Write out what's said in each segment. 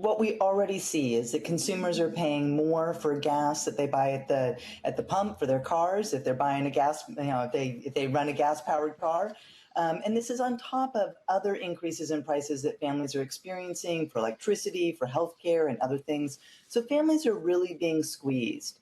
what we already see is that consumers are paying more for gas that they buy at the pump for their cars. If they're buying a gas, if they run a gas powered car, and this is on top of other increases in prices that families are experiencing for electricity, for healthcare, and other things. So families are really being squeezed.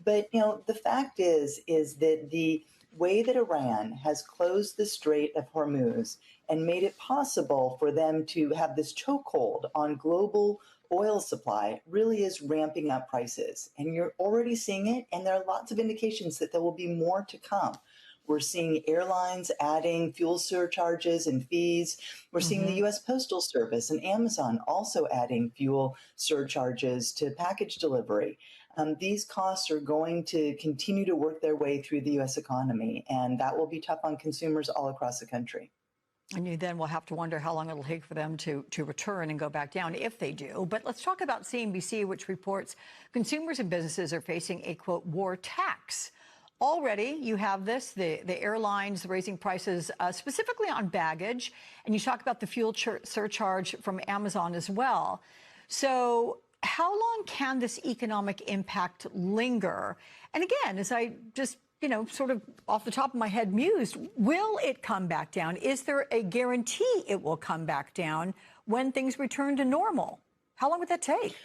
But the fact is that the way that Iran has closed the Strait of Hormuz and made it possible for them to have this chokehold on global oil supply really is ramping up prices. And you're already seeing it, and there are lots of indications that there will be more to come. We're seeing airlines adding fuel surcharges and fees. We're seeing the US Postal Service and Amazon also adding fuel surcharges to package delivery. These costs are going to continue to work their way through the US economy, and that will be tough on consumers all across the country. And you then will have to wonder how long it'll take for them to return and go back down if they do. But let's talk about CNBC, which reports consumers and businesses are facing a, quote, war tax. Already, you have this, the airlines raising prices specifically on baggage, and you talk about the fuel surcharge from Amazon as well. So how long can this economic impact linger? And again, as I just, sort of off the top of my head mused, will it come back down? Is there a guarantee it will come back down when things return to normal? How long would that take?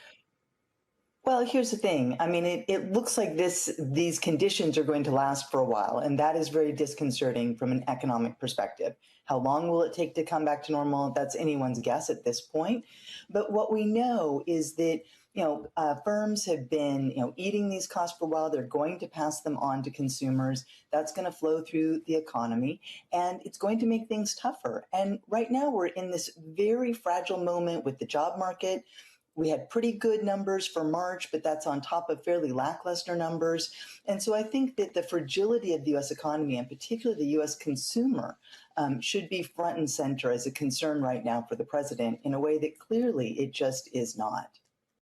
Well, here's the thing. I mean, it looks like these conditions are going to last for a while, and that is very disconcerting from an economic perspective. How long will it take to come back to normal? That's anyone's guess at this point. But what we know is that firms have been eating these costs for a while. They're going to pass them on to consumers. That's going to flow through the economy, and it's going to make things tougher. And right now, we're in this very fragile moment with the job market. We had pretty good numbers for March, but that's on top of fairly lackluster numbers. And so I think that the fragility of the U.S. economy, and particularly the U.S. consumer, should be front and center as a concern right now for the president in a way that clearly it just is not.